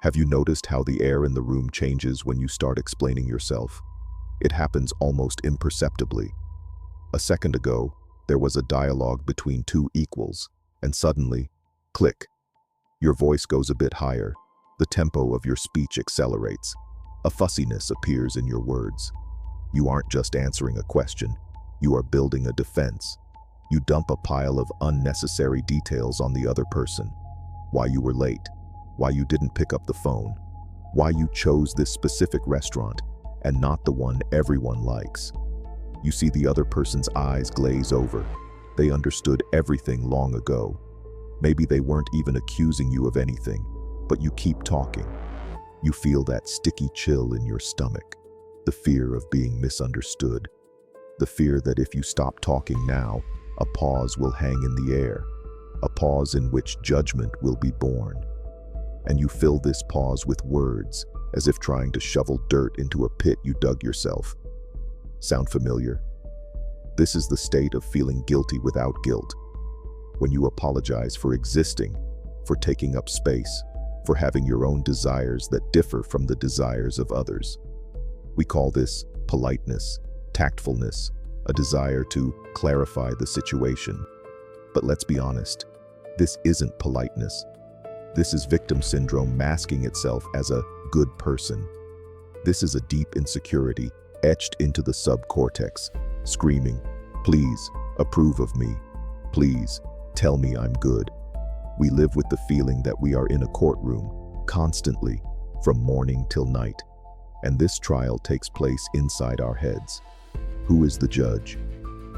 Have you noticed how the air in the room changes when you start explaining yourself? It happens almost imperceptibly. A second ago, there was a dialogue between two equals, and suddenly, click, your voice goes a bit higher. The tempo of your speech accelerates. A fussiness appears in your words. You aren't just answering a question, you are building a defense. You dump a pile of unnecessary details on the other person. Why you were late, why you didn't pick up the phone, why you chose this specific restaurant and not the one everyone likes. You see the other person's eyes glaze over. They understood everything long ago. Maybe they weren't even accusing you of anything, but you keep talking. You feel that sticky chill in your stomach, the fear of being misunderstood, the fear that if you stop talking now, a pause will hang in the air, a pause in which judgment will be born. And you fill this pause with words, as if trying to shovel dirt into a pit you dug yourself. Sound familiar? This is the state of feeling guilty without guilt. When you apologize for existing, for taking up space, for having your own desires that differ from the desires of others. We call this politeness, tactfulness, a desire to clarify the situation. But let's be honest, this isn't politeness. This is victim syndrome masking itself as a good person. This is a deep insecurity etched into the subcortex, screaming, "Please, approve of me. Please, tell me I'm good." We live with the feeling that we are in a courtroom, constantly, from morning till night. And this trial takes place inside our heads. Who is the judge?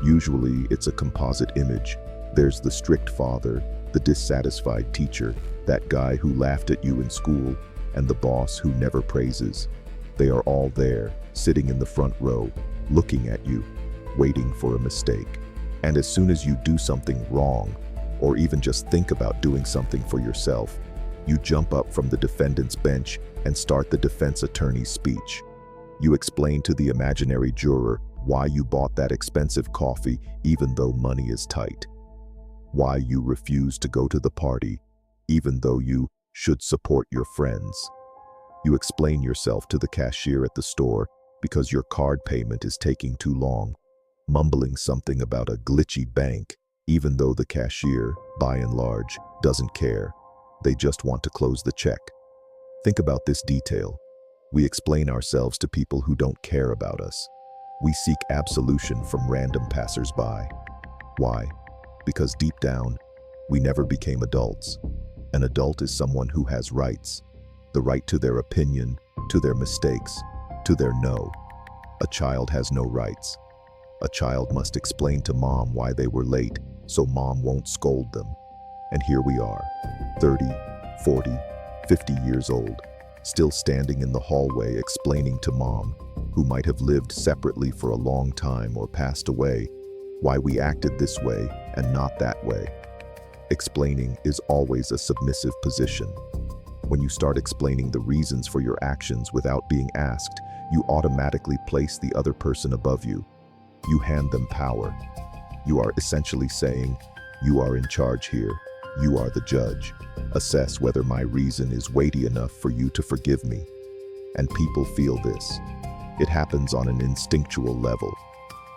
Usually, it's a composite image. There's the strict father, the dissatisfied teacher, that guy who laughed at you in school, and the boss who never praises. They are all there, sitting in the front row, looking at you, waiting for a mistake. And as soon as you do something wrong, or even just think about doing something for yourself, you jump up from the defendant's bench and start the defense attorney's speech. You explain to the imaginary juror why you bought that expensive coffee even though money is tight. Why you refuse to go to the party even though you should support your friends. You explain yourself to the cashier at the store because your card payment is taking too long, mumbling something about a glitchy bank, even though the cashier, by and large, doesn't care. They just want to close the check. Think about this detail. We explain ourselves to people who don't care about us. We seek absolution from random passers-by. Why? Because deep down, we never became adults. An adult is someone who has rights. The right to their opinion, to their mistakes, to their no. A child has no rights. A child must explain to mom why they were late, so mom won't scold them. And here we are, 30, 40, 50 years old, still standing in the hallway explaining to mom, who might have lived separately for a long time or passed away, why we acted this way and not that way. Explaining is always a submissive position. When you start explaining the reasons for your actions without being asked, you automatically place the other person above you. You hand them power. You are essentially saying, "You are in charge here. You are the judge. Assess whether my reason is weighty enough for you to forgive me." And people feel this. It happens on an instinctual level.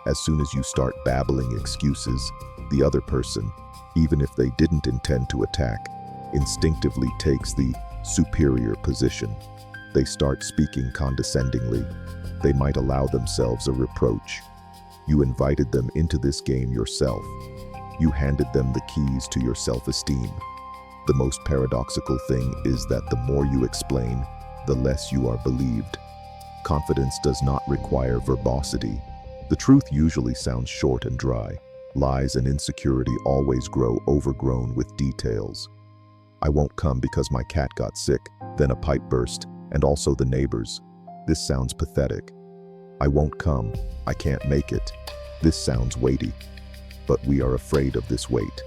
As soon as you start babbling excuses, the other person, even if they didn't intend to attack, instinctively takes the superior position. They start speaking condescendingly. They might allow themselves a reproach. You invited them into this game yourself. You handed them the keys to your self-esteem. The most paradoxical thing is that the more you explain, the less you are believed. Confidence does not require verbosity. The truth usually sounds short and dry. Lies and insecurity always grow overgrown with details. I won't come because my cat got sick, then a pipe burst, and also the neighbors. This sounds pathetic. I won't come, I can't make it. This sounds weighty. But we are afraid of this weight.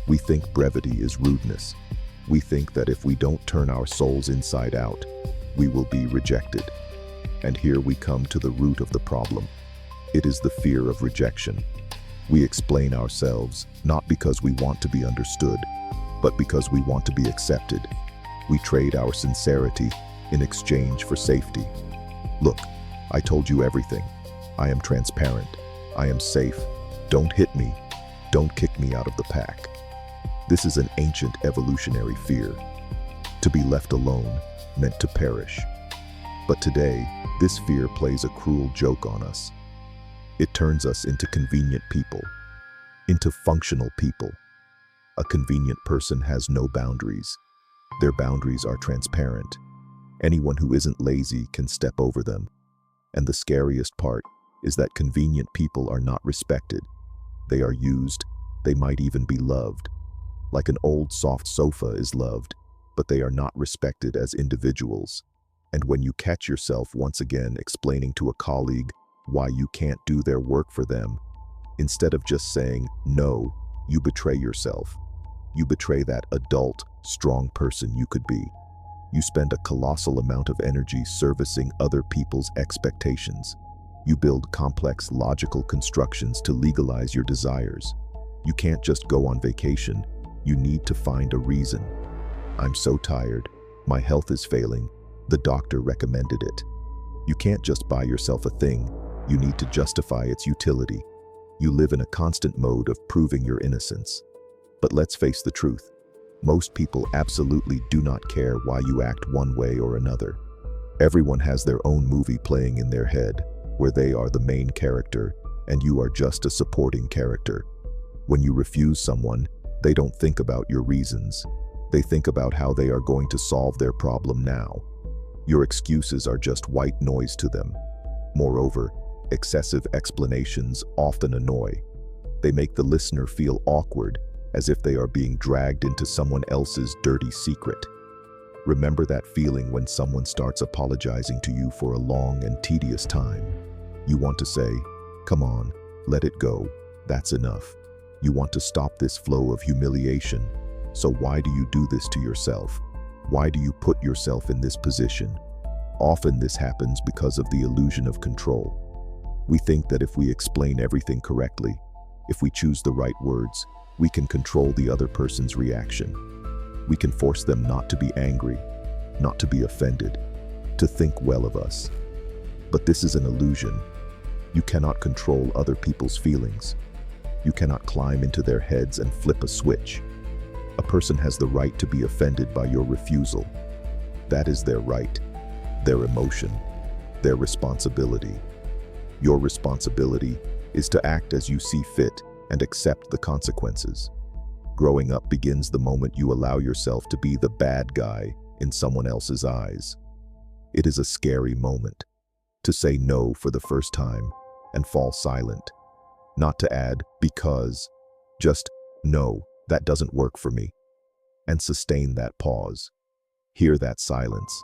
We think brevity is rudeness. We think that if we don't turn our souls inside out, we will be rejected. And here we come to the root of the problem. It is the fear of rejection. We explain ourselves not because we want to be understood, but because we want to be accepted. We trade our sincerity in exchange for safety. Look, I told you everything. I am transparent. I am safe. Don't hit me. Don't kick me out of the pack. This is an ancient evolutionary fear. To be left alone meant to perish. But today, this fear plays a cruel joke on us. It turns us into convenient people, into functional people. A convenient person has no boundaries. Their boundaries are transparent. Anyone who isn't lazy can step over them. And the scariest part is that convenient people are not respected. They are used. They might even be loved. Like an old soft sofa is loved, but they are not respected as individuals. And when you catch yourself once again explaining to a colleague why you can't do their work for them, instead of just saying no, you betray yourself. You betray that adult, strong person you could be. You spend a colossal amount of energy servicing other people's expectations. You build complex logical constructions to legalize your desires. You can't just go on vacation. You need to find a reason. I'm so tired. My health is failing. The doctor recommended it. You can't just buy yourself a thing. You need to justify its utility. You live in a constant mode of proving your innocence. But let's face the truth. Most people absolutely do not care why you act one way or another. Everyone has their own movie playing in their head, where they are the main character and you are just a supporting character. When you refuse someone, they don't think about your reasons. They think about how they are going to solve their problem now. Your excuses are just white noise to them. Moreover, excessive explanations often annoy. They make the listener feel awkward, as if they are being dragged into someone else's dirty secret. Remember that feeling when someone starts apologizing to you for a long and tedious time. You want to say, "Come on, let it go, that's enough." You want to stop this flow of humiliation. So why do you do this to yourself? Why do you put yourself in this position? Often this happens because of the illusion of control. We think that if we explain everything correctly, if we choose the right words, we can control the other person's reaction. We can force them not to be angry, not to be offended, to think well of us. But this is an illusion. You cannot control other people's feelings. You cannot climb into their heads and flip a switch. A person has the right to be offended by your refusal. That is their right, their emotion, their responsibility. Your responsibility is to act as you see fit and accept the consequences. Growing up begins the moment you allow yourself to be the bad guy in someone else's eyes. It is a scary moment to say no for the first time and fall silent. Not to add because, just no, that doesn't work for me. And sustain that pause. Hear that silence.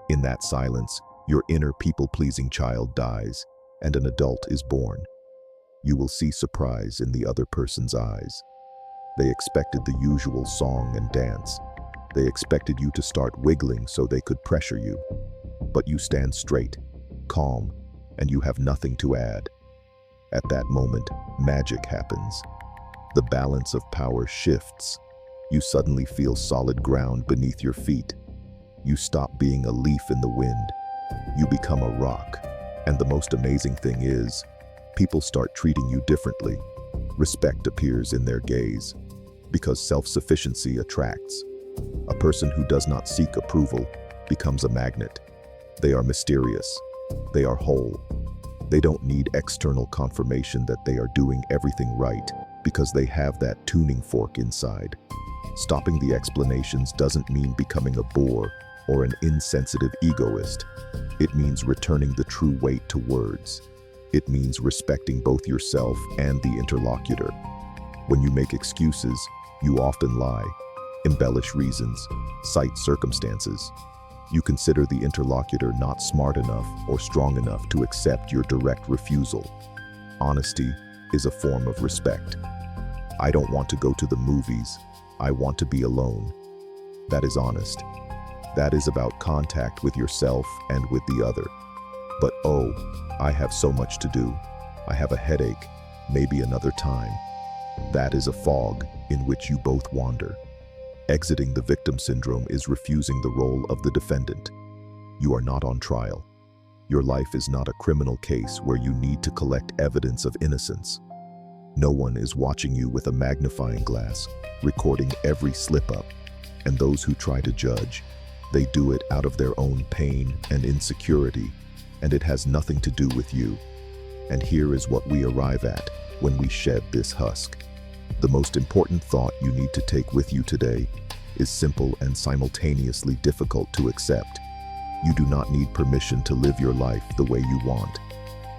In that silence, your inner people-pleasing child dies and an adult is born. You will see surprise in the other person's eyes. They expected the usual song and dance. They expected you to start wiggling so they could pressure you. But you stand straight, calm, and you have nothing to add. At that moment, magic happens. The balance of power shifts. You suddenly feel solid ground beneath your feet. You stop being a leaf in the wind. You become a rock. And the most amazing thing is, people start treating you differently. Respect appears in their gaze, because self-sufficiency attracts. A person who does not seek approval becomes a magnet. They are mysterious. They are whole. They don't need external confirmation that they are doing everything right, because they have that tuning fork inside. Stopping the explanations doesn't mean becoming a bore or an insensitive egoist. It means returning the true weight to words. It means respecting both yourself and the interlocutor. When you make excuses, you often lie, embellish reasons, cite circumstances. You consider the interlocutor not smart enough or strong enough to accept your direct refusal. Honesty is a form of respect. I don't want to go to the movies. I want to be alone. That is honest. That is about contact with yourself and with the other. But oh, I have so much to do. I have a headache, maybe another time. That is a fog in which you both wander. Exiting the victim syndrome is refusing the role of the defendant. You are not on trial. Your life is not a criminal case where you need to collect evidence of innocence. No one is watching you with a magnifying glass, recording every slip-up, and those who try to judge, they do it out of their own pain and insecurity, and it has nothing to do with you. And here is what we arrive at when we shed this husk. The most important thought you need to take with you today is simple and simultaneously difficult to accept. You do not need permission to live your life the way you want.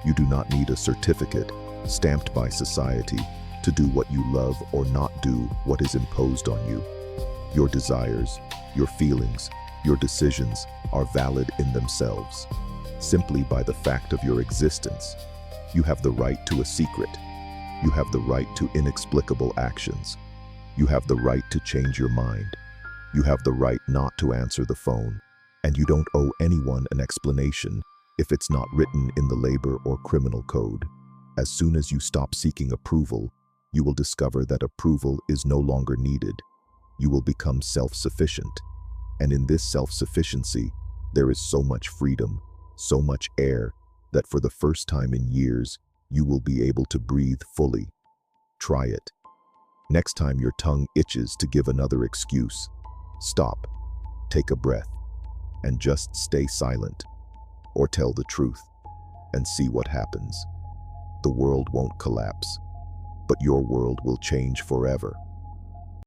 You do not need a certificate stamped by society to do what you love or not do what is imposed on you. Your desires, your feelings, your decisions are valid in themselves. Simply by the fact of your existence, you have the right to a secret. You have the right to inexplicable actions. You have the right to change your mind. You have the right not to answer the phone. And you don't owe anyone an explanation if it's not written in the labor or criminal code. As soon as you stop seeking approval, you will discover that approval is no longer needed. You will become self-sufficient. And in this self-sufficiency, there is so much freedom, so much air, that for the first time in years, you will be able to breathe fully. Try it. Next time your tongue itches to give another excuse, stop, take a breath, and just stay silent, or tell the truth, and see what happens. The world won't collapse, but your world will change forever.